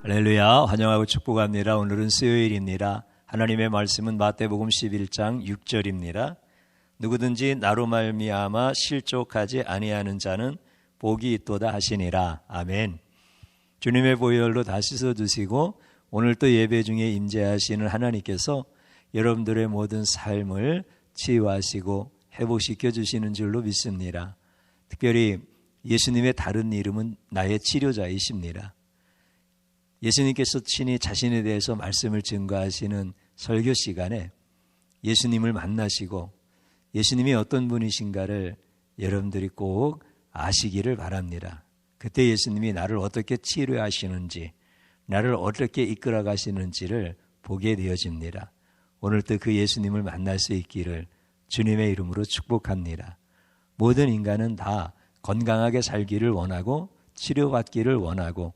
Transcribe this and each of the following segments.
할렐루야, 환영하고 축복합니다. 오늘은 수요일입니다. 하나님의 말씀은 마태복음 11장 6절입니다. 누구든지 나로 말미암아 실족하지 아니하는 자는 복이 있도다 하시니라. 아멘. 주님의 보혈로 다 씻어주시고 오늘 또 예배 중에 임재하시는 하나님께서 여러분들의 모든 삶을 치유하시고 회복시켜 주시는 줄로 믿습니다. 특별히 예수님의 다른 이름은 나의 치료자이십니다. 예수님께서 친히 자신에 대해서 말씀을 증거하시는 설교 시간에 예수님을 만나시고 예수님이 어떤 분이신가를 여러분들이 꼭 아시기를 바랍니다. 그때 예수님이 나를 어떻게 치료하시는지, 나를 어떻게 이끌어 가시는지를 보게 되어집니다. 오늘도 그 예수님을 만날 수 있기를 주님의 이름으로 축복합니다. 모든 인간은 다 건강하게 살기를 원하고 치료받기를 원하고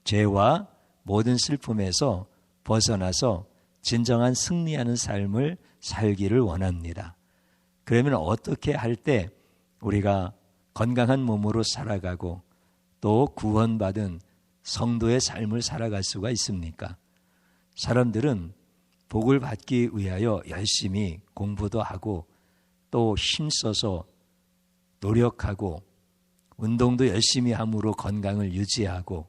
죄와 모든 슬픔에서 벗어나서 진정한 승리하는 삶을 살기를 원합니다. 그러면 어떻게 할 때 우리가 건강한 몸으로 살아가고 또 구원받은 성도의 삶을 살아갈 수가 있습니까? 사람들은 복을 받기 위하여 열심히 공부도 하고 또 힘써서 노력하고 운동도 열심히 함으로 건강을 유지하고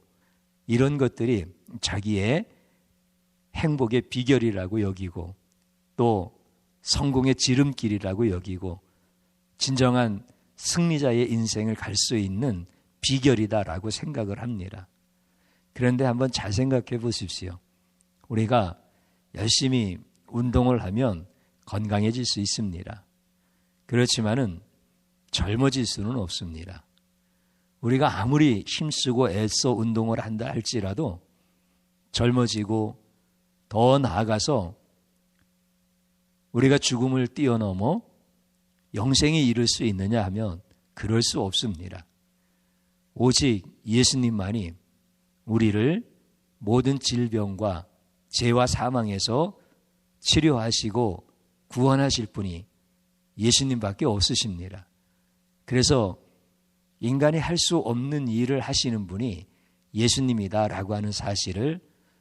이런 것들이 자기의 행복의 비결이라고 여기고 또 성공의 지름길이라고 여기고 진정한 승리자의 인생을 갈 수 있는 비결이다라고 생각을 합니다. 그런데 한번 잘 생각해 보십시오. 우리가 열심히 운동을 하면 건강해질 수 있습니다. 그렇지만은 젊어질 수는 없습니다. 우리가 아무리 힘쓰고 애써 운동을 한다 할지라도 젊어지고 더 나아가서 우리가 죽음을 뛰어넘어 영생에 이를 수 있느냐 하면 그럴 수 없습니다. 오직 예수님만이 우리를 모든 질병과 죄와 사망에서 치료하시고 구원하실 분이 예수님밖에 없으십니다. 그래서 인간이 할 수 없는 일을 하시는 분이 예수님이다라고 하는 사실을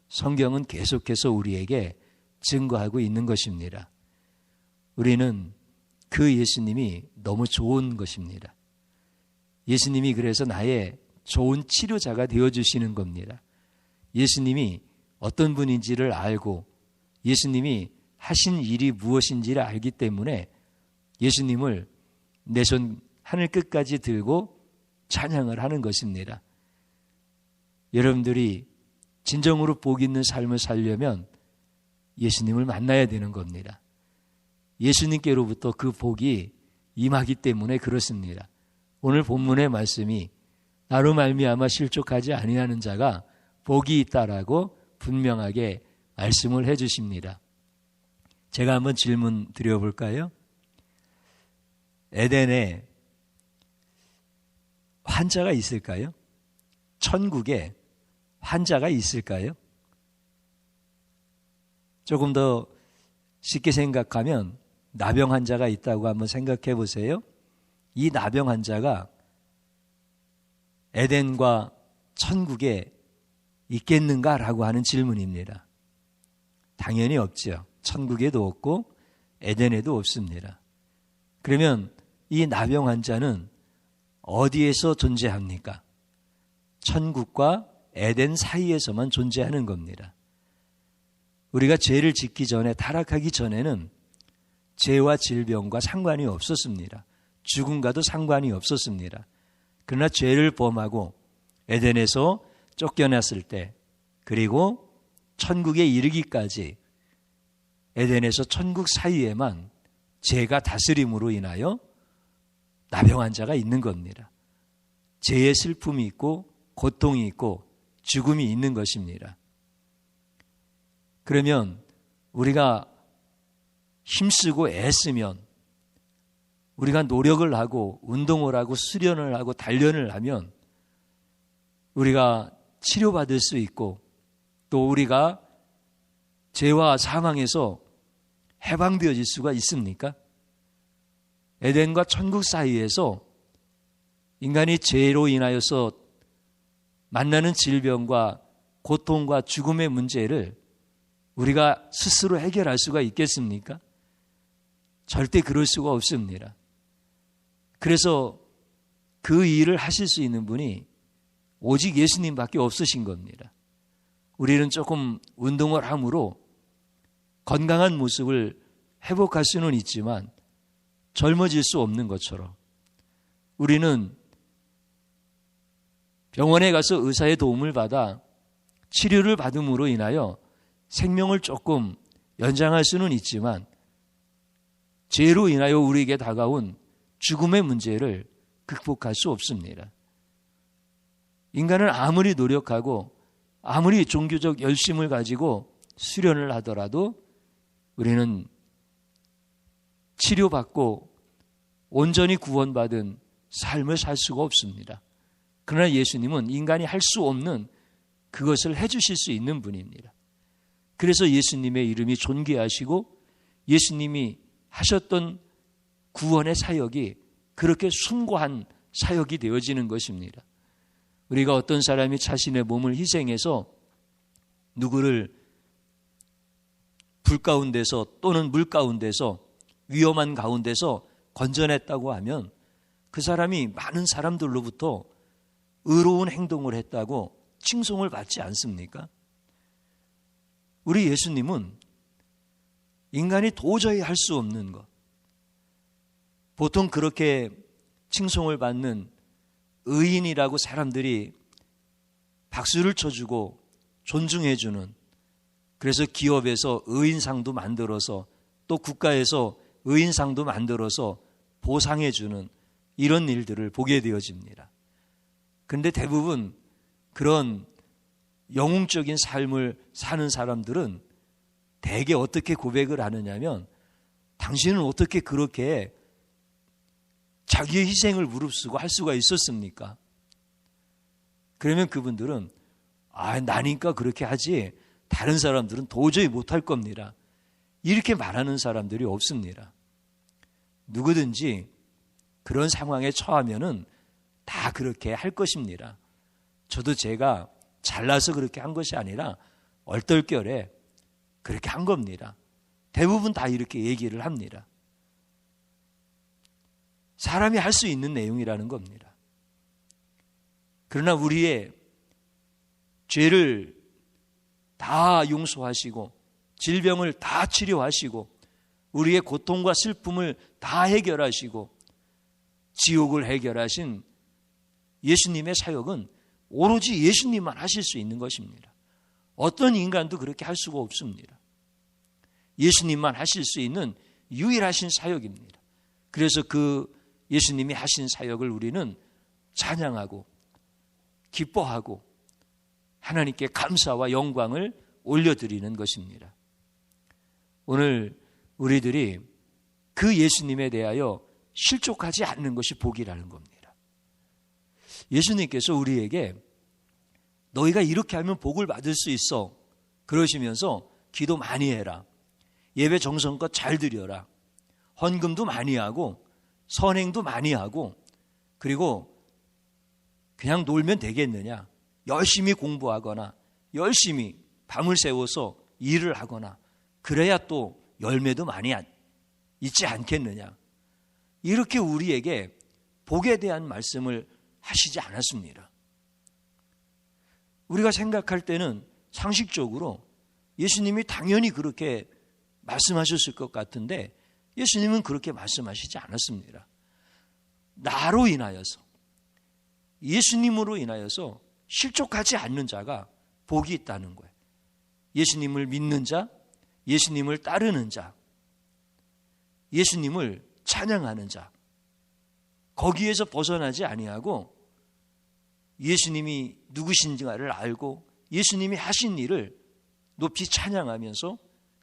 성경은 계속해서 우리에게 증거하고 있는 것입니다. 우리는 그 예수님이 너무 좋은 것입니다. 예수님이 그래서 나의 좋은 치료자가 되어주시는 겁니다. 예수님이 어떤 분인지를 알고 예수님이 하신 일이 무엇인지를 알기 때문에 예수님을 내 손 하늘 끝까지 들고 찬양을 하는 것입니다. 여러분들이 진정으로 복 있는 삶을 살려면 예수님을 만나야 되는 겁니다. 예수님께로부터 그 복이 임하기 때문에 그렇습니다. 오늘 본문의 말씀이 나로 말미암아 실족하지 아니하는 자가 복이 있다라고 분명하게 말씀을 해 주십니다. 제가 한번 질문 드려볼까요? 에덴에 환자가 있을까요? 천국에 환자가 있을까요? 조금 더 쉽게 생각하면 나병 환자가 있다고 한번 생각해 보세요. 이 나병 환자가 에덴과 천국에 있겠는가라고 하는 질문입니다. 당연히 없죠. 천국에도 없고 에덴에도 없습니다. 그러면 이 나병 환자는 어디에서 존재합니까? 천국과 에덴 사이에서만 존재하는 겁니다. 우리가 죄를 짓기 전에 타락하기 전에는 죄와 질병과 상관이 없었습니다. 죽음과도 상관이 없었습니다. 그러나 죄를 범하고 에덴에서 쫓겨났을 때 그리고 천국에 이르기까지 에덴에서 천국 사이에만 죄가 다스림으로 인하여 나병 환자가 있는 겁니다. 죄의 슬픔이 있고 고통이 있고 죽음이 있는 것입니다. 그러면 우리가 힘쓰고 애쓰면 우리가 노력을 하고 운동을 하고 수련을 하고 단련을 하면 우리가 치료받을 수 있고 또 우리가 죄와 사망에서 해방되어질 수가 있습니까? 에덴과 천국 사이에서 인간이 죄로 인하여서 만나는 질병과 고통과 죽음의 문제를 우리가 스스로 해결할 수가 있겠습니까? 절대 그럴 수가 없습니다. 그래서 그 일을 하실 수 있는 분이 오직 예수님밖에 없으신 겁니다. 우리는 조금 운동을 함으로 건강한 모습을 회복할 수는 있지만 젊어질 수 없는 것처럼 우리는 병원에 가서 의사의 도움을 받아 치료를 받음으로 인하여 생명을 조금 연장할 수는 있지만 죄로 인하여 우리에게 다가온 죽음의 문제를 극복할 수 없습니다. 인간은 아무리 노력하고 아무리 종교적 열심을 가지고 수련을 하더라도 우리는 치료받고 온전히 구원받은 삶을 살 수가 없습니다. 그러나 예수님은 인간이 할 수 없는 그것을 해주실 수 있는 분입니다. 그래서 예수님의 이름이 존귀하시고 예수님이 하셨던 구원의 사역이 그렇게 숭고한 사역이 되어지는 것입니다. 우리가 어떤 사람이 자신의 몸을 희생해서 누구를 불 가운데서 또는 물 가운데서 위험한 가운데서 건져냈다고 하면 그 사람이 많은 사람들로부터 의로운 행동을 했다고 칭송을 받지 않습니까? 우리 예수님은 인간이 도저히 할 수 없는 것, 보통 그렇게 칭송을 받는 의인이라고 사람들이 박수를 쳐주고 존중해주는, 그래서 기업에서 의인상도 만들어서 또 국가에서 의인상도 만들어서 보상해주는 이런 일들을 보게 되어집니다. 그런데 대부분 그런 영웅적인 삶을 사는 사람들은 대개 어떻게 고백을 하느냐면, 당신은 어떻게 그렇게 자기의 희생을 무릅쓰고 할 수가 있었습니까? 그러면 그분들은 나니까 그렇게 하지 다른 사람들은 도저히 못할 겁니다. 이렇게 말하는 사람들이 없습니다. 누구든지 그런 상황에 처하면은 다 그렇게 할 것입니다. 저도 제가 잘나서 그렇게 한 것이 아니라 얼떨결에 그렇게 한 겁니다. 대부분 다 이렇게 얘기를 합니다. 사람이 할 수 있는 내용이라는 겁니다. 그러나 우리의 죄를 다 용서하시고 질병을 다 치료하시고 우리의 고통과 슬픔을 다 해결하시고 지옥을 해결하신 예수님의 사역은 오로지 예수님만 하실 수 있는 것입니다. 어떤 인간도 그렇게 할 수가 없습니다. 예수님만 하실 수 있는 유일하신 사역입니다. 그래서 그 예수님이 하신 사역을 우리는 찬양하고 기뻐하고 하나님께 감사와 영광을 올려드리는 것입니다. 오늘 우리들이 그 예수님에 대하여 실족하지 않는 것이 복이라는 겁니다. 예수님께서 우리에게 너희가 이렇게 하면 복을 받을 수 있어 그러시면서 기도 많이 해라, 예배 정성껏 잘 드려라, 헌금도 많이 하고 선행도 많이 하고, 그리고 그냥 놀면 되겠느냐, 열심히 공부하거나 열심히 밤을 새워서 일을 하거나 그래야 또 열매도 많이 있지 않겠느냐, 이렇게 우리에게 복에 대한 말씀을 하시지 않았습니다. 우리가 생각할 때는 상식적으로 예수님이 당연히 그렇게 말씀하셨을 것 같은데 예수님은 그렇게 말씀하시지 않았습니다. 나로 인하여서, 예수님으로 인하여서 실족하지 않는 자가 복이 있다는 거예요. 예수님을 믿는 자, 예수님을 따르는 자, 예수님을 찬양하는 자, 거기에서 벗어나지 아니하고 예수님이 누구신지를 알고 예수님이 하신 일을 높이 찬양하면서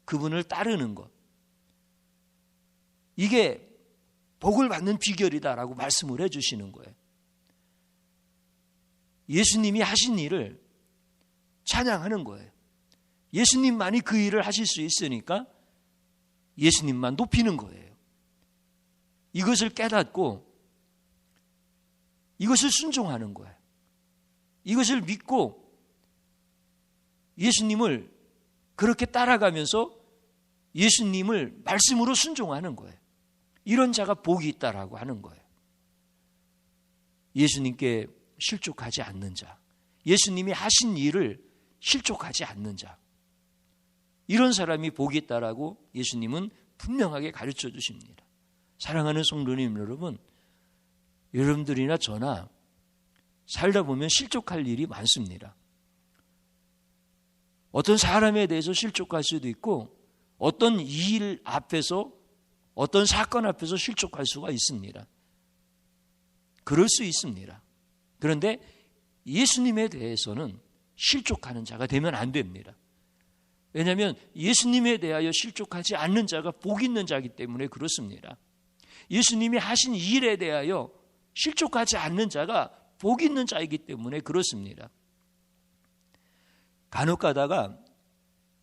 그분을 따르는 것, 이게 복을 받는 비결이다라고 말씀을 해주시는 거예요. 예수님이 하신 일을 찬양하는 거예요. 예수님만이 그 일을 하실 수 있으니까 예수님만 높이는 거예요. 이것을 깨닫고 이것을 순종하는 거예요. 이것을 믿고 예수님을 그렇게 따라가면서 예수님을 말씀으로 순종하는 거예요. 이런 자가 복이 있다라고 하는 거예요. 예수님께 실족하지 않는 자, 예수님이 하신 일을 실족하지 않는 자, 이런 사람이 복이 있다라고 예수님은 분명하게 가르쳐 주십니다. 사랑하는 성도님 여러분, 여러분들이나 저나 살다 보면 실족할 일이 많습니다. 어떤 사람에 대해서 실족할 수도 있고 어떤 일 앞에서, 어떤 사건 앞에서 실족할 수가 있습니다. 그럴 수 있습니다. 그런데 예수님에 대해서는 실족하는 자가 되면 안 됩니다. 왜냐하면 예수님에 대하여 실족하지 않는 자가 복 있는 자이기 때문에 그렇습니다. 예수님이 하신 일에 대하여 실족하지 않는 자가 복 있는 자이기 때문에 그렇습니다. 간혹 가다가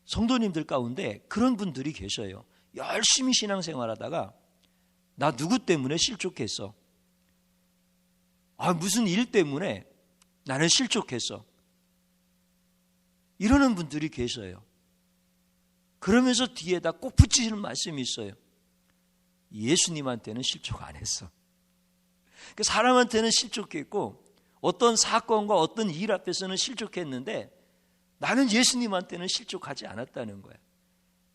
성도님들 가운데 그런 분들이 계셔요. 열심히 신앙생활하다가 나 누구 때문에 실족했어. 무슨 일 때문에 나는 실족했어. 이러는 분들이 계셔요. 그러면서 뒤에다 꼭 붙이시는 말씀이 있어요. 예수님한테는 실족 안 했어. 사람한테는 실족했고 어떤 사건과 어떤 일 앞에서는 실족했는데 나는 예수님한테는 실족하지 않았다는 거야.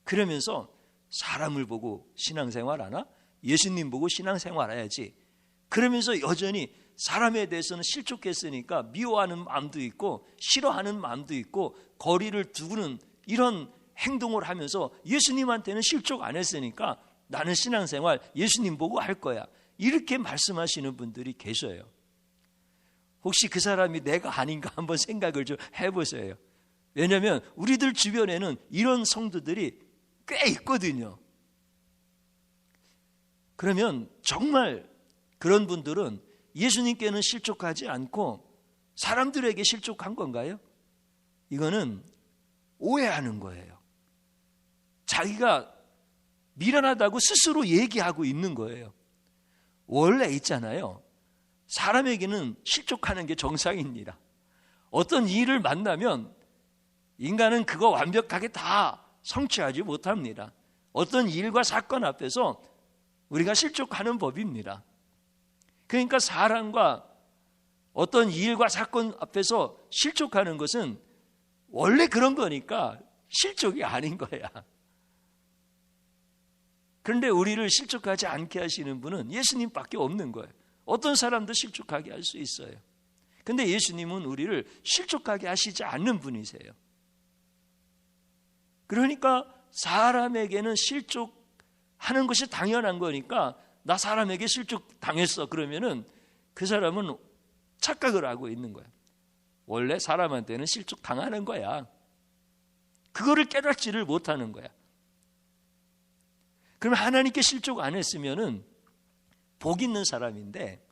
그러면서 사람을 보고 신앙생활하나? 예수님 보고 신앙생활해야지. 그러면서 여전히 사람에 대해서는 실족했으니까 미워하는 마음도 있고 싫어하는 마음도 있고 거리를 두는 이런 행동을 하면서 예수님한테는 실족 안 했으니까 나는 신앙생활 예수님 보고 할 거야. 이렇게 말씀하시는 분들이 계셔요. 혹시 그 사람이 내가 아닌가 한번 생각을 좀 해보세요. 왜냐하면 우리들 주변에는 이런 성도들이 꽤 있거든요. 그러면 정말 그런 분들은 예수님께는 실족하지 않고 사람들에게 실족한 건가요? 이거는 오해하는 거예요. 자기가 미련하다고 스스로 얘기하고 있는 거예요. 원래 있잖아요. 사람에게는 실족하는 게 정상입니다. 어떤 일을 만나면 인간은 그거 완벽하게 다 성취하지 못합니다. 어떤 일과 사건 앞에서 우리가 실족하는 법입니다. 그러니까 사람과 어떤 일과 사건 앞에서 실족하는 것은 원래 그런 거니까 실족이 아닌 거야. 그런데 우리를 실족하지 않게 하시는 분은 예수님밖에 없는 거예요. 어떤 사람도 실족하게 할 수 있어요. 그런데 예수님은 우리를 실족하게 하시지 않는 분이세요. 그러니까 사람에게는 실족하는 것이 당연한 거니까 나 사람에게 실족당했어 그러면은 그 사람은 착각을 하고 있는 거야. 원래 사람한테는 실족당하는 거야. 그거를 깨닫지를 못하는 거야. 그러면 하나님께 실족 안 했으면은 복 있는 사람인데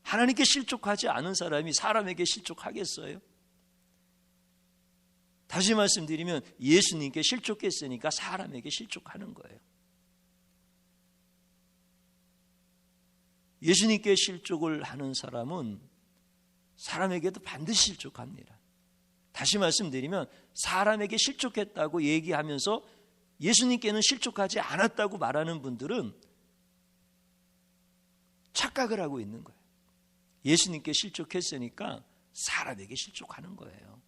하나님께 실족하지 않은 사람이 사람에게 실족하겠어요? 다시 말씀드리면 예수님께 실족했으니까 사람에게 실족하는 거예요. 예수님께 실족을 하는 사람은 사람에게도 반드시 실족합니다. 다시 말씀드리면 사람에게 실족했다고 얘기하면서 예수님께는 실족하지 않았다고 말하는 분들은 착각을 하고 있는 거예요. 예수님께 실족했으니까 사람에게 실족하는 거예요.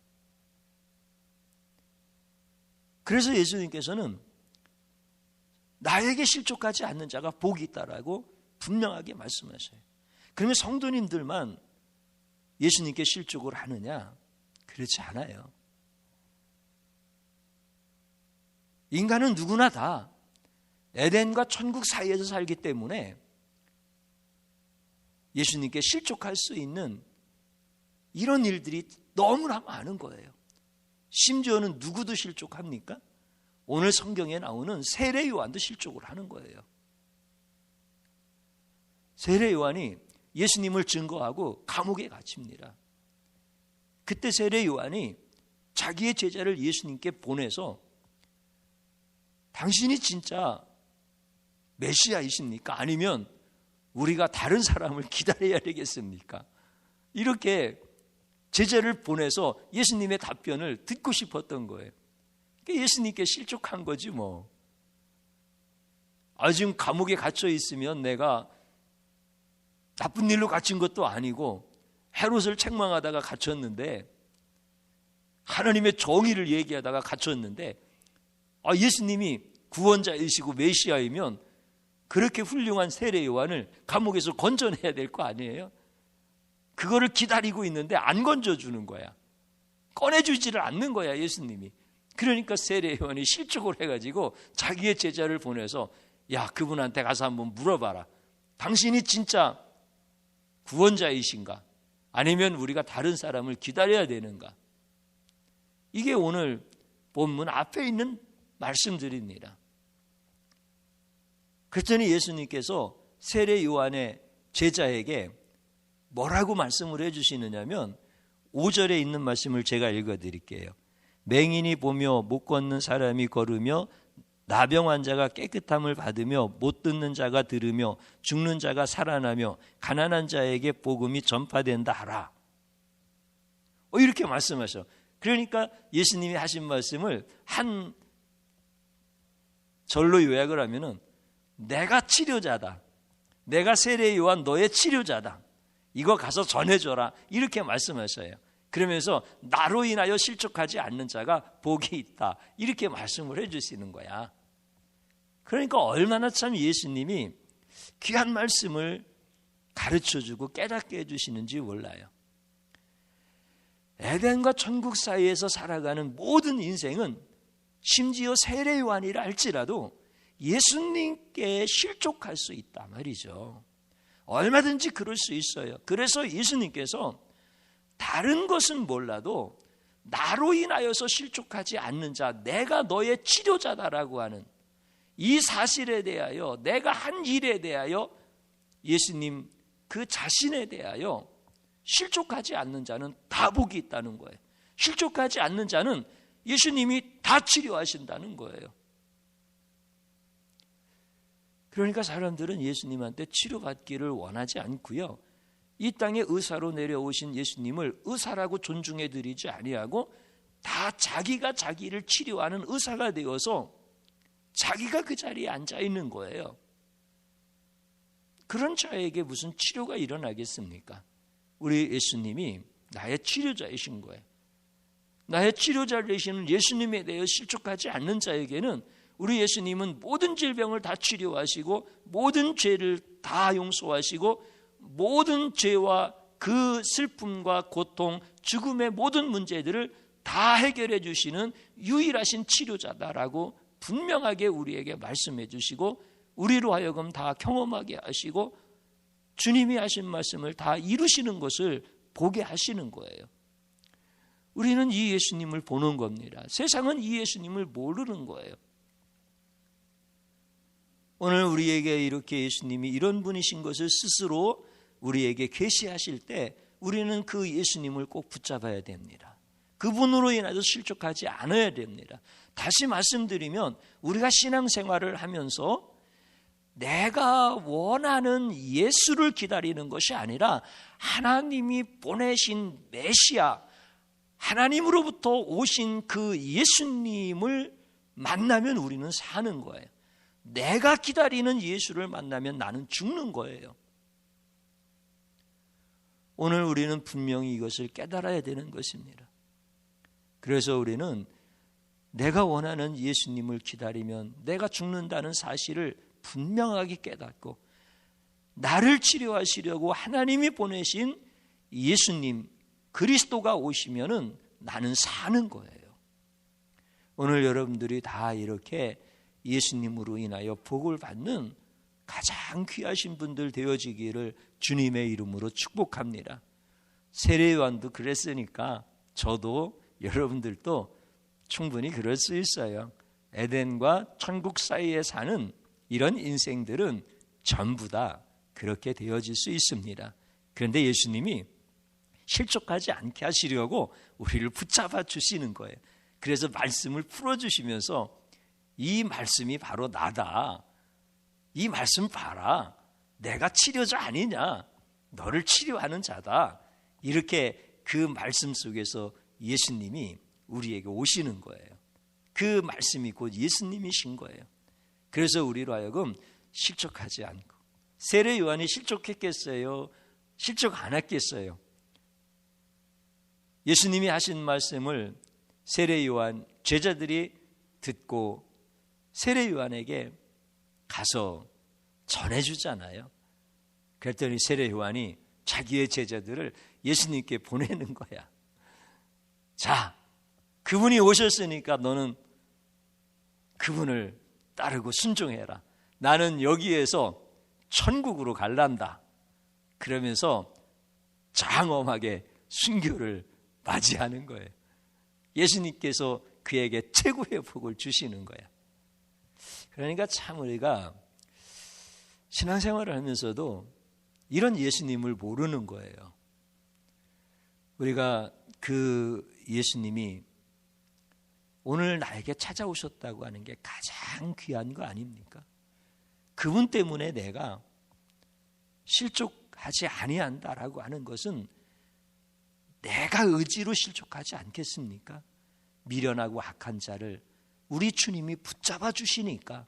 그래서 예수님께서는 나에게 실족하지 않는 자가 복이 있다라고 분명하게 말씀하셔요. 그러면 성도님들만 예수님께 실족을 하느냐? 그렇지 않아요. 인간은 누구나 다 에덴과 천국 사이에서 살기 때문에 예수님께 실족할 수 있는 이런 일들이 너무나 많은 거예요. 심지어는 누구도 실족합니까? 오늘 성경에 나오는 세례 요한도 실족을 하는 거예요. 세례 요한이 예수님을 증거하고 감옥에 갇힙니다. 그때 세례 요한이 자기의 제자를 예수님께 보내서 당신이 진짜 메시아이십니까? 아니면 우리가 다른 사람을 기다려야 되겠습니까? 이렇게 제자를 보내서 예수님의 답변을 듣고 싶었던 거예요. 예수님께 실족한 거지 뭐. 지금 감옥에 갇혀 있으면 내가 나쁜 일로 갇힌 것도 아니고 헤롯을 책망하다가 갇혔는데, 하나님의 정의를 얘기하다가 갇혔는데, 예수님이 구원자이시고 메시아이면 그렇게 훌륭한 세례 요한을 감옥에서 건져내야 될 거 아니에요? 그거를 기다리고 있는데 안 건져주는 거야. 꺼내주지를 않는 거야, 예수님이. 그러니까 세례 요한이 실족을 해가지고 자기의 제자를 보내서, 야, 그분한테 가서 한번 물어봐라. 당신이 진짜 구원자이신가? 아니면 우리가 다른 사람을 기다려야 되는가? 이게 오늘 본문 앞에 있는 말씀들입니다. 그랬더니 예수님께서 세례 요한의 제자에게 뭐라고 말씀을 해주시느냐면 5절에 있는 말씀을 제가 읽어드릴게요. 맹인이 보며 못 걷는 사람이 걸으며 나병 환자가 깨끗함을 받으며 못 듣는 자가 들으며 죽는 자가 살아나며 가난한 자에게 복음이 전파된다 하라. 이렇게 말씀하셔. 그러니까 예수님이 하신 말씀을 한 절로 요약을 하면은, 내가 치료자다. 내가 세례 요한 너의 치료자다. 이거 가서 전해줘라. 이렇게 말씀하셔요. 그러면서 나로 인하여 실족하지 않는 자가 복이 있다. 이렇게 말씀을 해주시는 거야. 그러니까 얼마나 참 예수님이 귀한 말씀을 가르쳐주고 깨닫게 해주시는지 몰라요. 에덴과 천국 사이에서 살아가는 모든 인생은 심지어 세례 요한이라 할지라도 예수님께 실족할 수 있단 말이죠. 얼마든지 그럴 수 있어요. 그래서 예수님께서 다른 것은 몰라도 나로 인하여서 실족하지 않는 자, 내가 너의 치료자다라고 하는 이 사실에 대하여, 내가 한 일에 대하여 예수님 그 자신에 대하여 실족하지 않는 자는 다 복이 있다는 거예요. 실족하지 않는 자는 예수님이 다 치료하신다는 거예요. 그러니까 사람들은 예수님한테 치료받기를 원하지 않고요. 이 땅에 의사로 내려오신 예수님을 의사라고 존중해드리지 아니하고 다 자기가 자기를 치료하는 의사가 되어서 자기가 그 자리에 앉아 있는 거예요. 그런 자에게 무슨 치료가 일어나겠습니까? 우리 예수님이 나의 치료자이신 거예요. 나의 치료자 되시는 예수님에 대해 실족하지 않는 자에게는 우리 예수님은 모든 질병을 다 치료하시고 모든 죄를 다 용서하시고 모든 죄와 그 슬픔과 고통, 죽음의 모든 문제들을 다 해결해 주시는 유일하신 치료자다라고 분명하게 우리에게 말씀해 주시고 우리로 하여금 다 경험하게 하시고 주님이 하신 말씀을 다 이루시는 것을 보게 하시는 거예요. 우리는 이 예수님을 보는 겁니다. 세상은 이 예수님을 모르는 거예요. 오늘 우리에게 이렇게 예수님이 이런 분이신 것을 스스로 우리에게 계시하실 때 우리는 그 예수님을 꼭 붙잡아야 됩니다. 그분으로 인해서 실족하지 않아야 됩니다. 다시 말씀드리면 우리가 신앙생활을 하면서 내가 원하는 예수를 기다리는 것이 아니라 하나님이 보내신 메시아, 하나님으로부터 오신 그 예수님을 만나면 우리는 사는 거예요. 내가 기다리는 예수를 만나면 나는 죽는 거예요. 오늘 우리는 분명히 이것을 깨달아야 되는 것입니다. 그래서 우리는 내가 원하는 예수님을 기다리면 내가 죽는다는 사실을 분명하게 깨닫고 나를 치료하시려고 하나님이 보내신 예수님 그리스도가 오시면은 나는 사는 거예요. 오늘 여러분들이 다 이렇게 예수님으로 인하여 복을 받는 가장 귀하신 분들 되어지기를 주님의 이름으로 축복합니다. 세례요한도 그랬으니까 저도 여러분들도 충분히 그럴 수 있어요. 에덴과 천국 사이에 사는 이런 인생들은 전부 다 그렇게 되어질 수 있습니다. 그런데 예수님이 실족하지 않게 하시려고 우리를 붙잡아 주시는 거예요. 그래서 말씀을 풀어주시면서 이 말씀이 바로 나다. 이 말씀 봐라. 내가 치료자 아니냐. 너를 치료하는 자다. 이렇게 그 말씀 속에서 예수님이 우리에게 오시는 거예요. 그 말씀이 곧 예수님이신 거예요. 그래서 우리로 하여금 실족하지 않고, 세례 요한이 실족했겠어요? 실족 안 했겠어요? 예수님이 하신 말씀을 세례 요한 제자들이 듣고 세례 요한에게 가서 전해주잖아요. 그랬더니 세례 요한이 자기의 제자들을 예수님께 보내는 거야. 자, 그분이 오셨으니까 너는 그분을 따르고 순종해라. 나는 여기에서 천국으로 갈란다. 그러면서 장엄하게 순교를 맞이하는 거예요. 예수님께서 그에게 최고의 복을 주시는 거야. 그러니까 참 우리가 신앙생활을 하면서도 이런 예수님을 모르는 거예요. 우리가 그 예수님이 오늘 나에게 찾아오셨다고 하는 게 가장 귀한 거 아닙니까? 그분 때문에 내가 실족하지 아니한다라고 하는 것은 내가 의지로 실족하지 않겠습니까? 미련하고 악한 자를 우리 주님이 붙잡아 주시니까,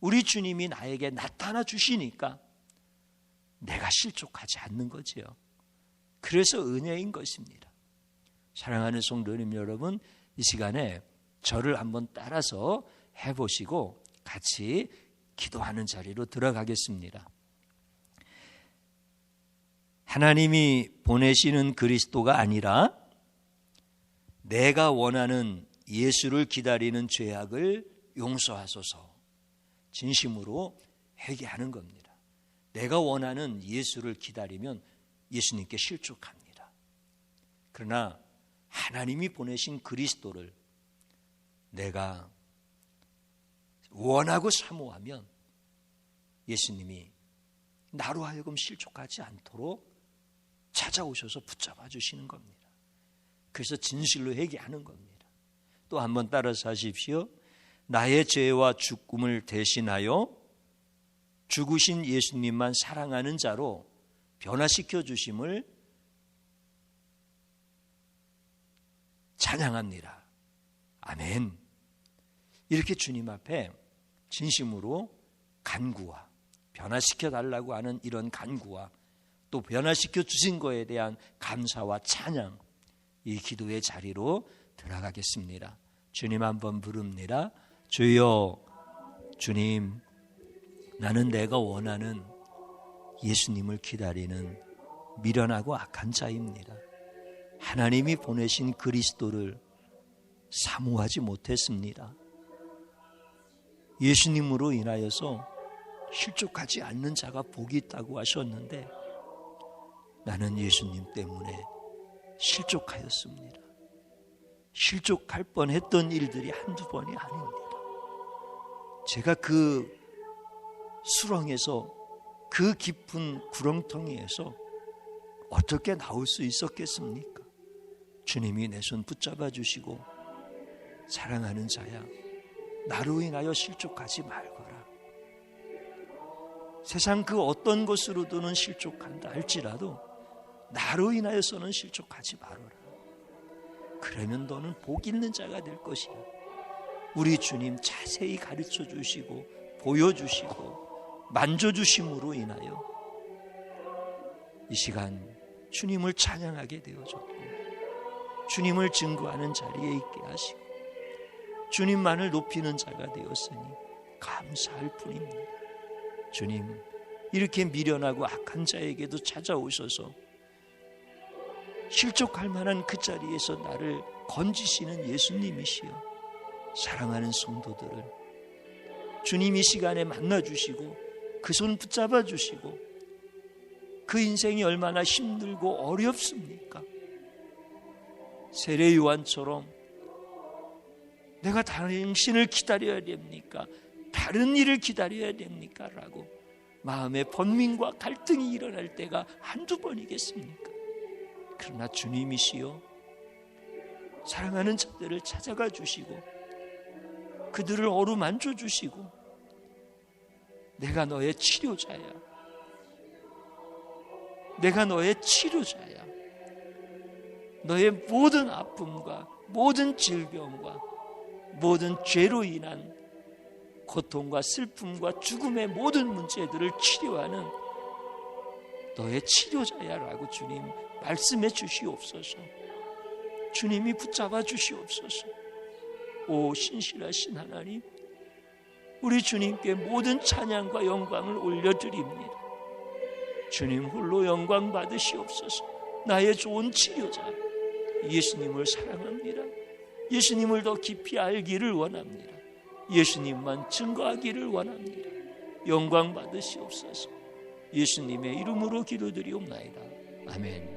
우리 주님이 나에게 나타나 주시니까 내가 실족하지 않는 거지요. 그래서 은혜인 것입니다. 사랑하는 성도님 여러분, 이 시간에 저를 한번 따라서 해보시고 같이 기도하는 자리로 들어가겠습니다. 하나님이 보내시는 그리스도가 아니라 내가 원하는 예수를 기다리는 죄악을 용서하소서, 진심으로 회개하는 겁니다. 내가 원하는 예수를 기다리면 예수님께 실족합니다. 그러나 하나님이 보내신 그리스도를 내가 원하고 사모하면 예수님이 나로 하여금 실족하지 않도록 찾아오셔서 붙잡아 주시는 겁니다. 그래서 진실로 회개하는 겁니다. 또 한번 따라서 하십시오. 나의 죄와 죽음을 대신하여 죽으신 예수님만 사랑하는 자로 변화시켜 주심을 찬양합니다. 아멘. 이렇게 주님 앞에 진심으로 간구와 변화시켜 달라고 하는 이런 간구와 또 변화시켜 주신 것에 대한 감사와 찬양, 이 기도의 자리로 들어가겠습니다. 주님 한번 부릅니다. 주여, 주님, 나는 내가 원하는 예수님을 기다리는 미련하고 악한 자입니다. 하나님이 보내신 그리스도를 사모하지 못했습니다. 예수님으로 인하여서 실족하지 않는 자가 복이 있다고 하셨는데 나는 예수님 때문에 실족하였습니다. 실족할 뻔했던 일들이 한두 번이 아닙니다. 제가 그 수렁에서, 그 깊은 구렁텅이에서 어떻게 나올 수 있었겠습니까? 주님이 내 손 붙잡아 주시고 사랑하는 자야, 나로 인하여 실족하지 말거라. 세상 그 어떤 것으로도는 실족한다 할지라도 나로 인하여서는 실족하지 말아라. 그러면 너는 복 있는 자가 될 것이야. 우리 주님 자세히 가르쳐 주시고 보여주시고 만져주심으로 인하여 이 시간 주님을 찬양하게 되어졌고 주님을 증거하는 자리에 있게 하시고 주님만을 높이는 자가 되었으니 감사할 뿐입니다. 주님, 이렇게 미련하고 악한 자에게도 찾아오셔서 실족할 만한 그 자리에서 나를 건지시는 예수님이시여, 사랑하는 성도들을 주님 이 시간에 만나주시고 그 손 붙잡아 주시고, 그 인생이 얼마나 힘들고 어렵습니까? 세례 요한처럼 내가 당신을 기다려야 됩니까? 다른 일을 기다려야 됩니까? 라고 마음의 번민과 갈등이 일어날 때가 한두 번이겠습니까? 그러나 주님이시여, 사랑하는 자들을 찾아가 주시고 그들을 어루만져 주시고 내가 너의 치료자야, 내가 너의 치료자야, 너의 모든 아픔과 모든 질병과 모든 죄로 인한 고통과 슬픔과 죽음의 모든 문제들을 치료하는 너의 치료자야라고 주님 말씀해 주시옵소서. 주님이 붙잡아 주시옵소서. 오 신실하신 하나님, 우리 주님께 모든 찬양과 영광을 올려드립니다. 주님 홀로 영광 받으시옵소서. 나의 좋은 치료자 예수님을 사랑합니다. 예수님을 더 깊이 알기를 원합니다. 예수님만 증거하기를 원합니다. 영광 받으시옵소서. 예수님의 이름으로 기도드리옵나이다. 아멘.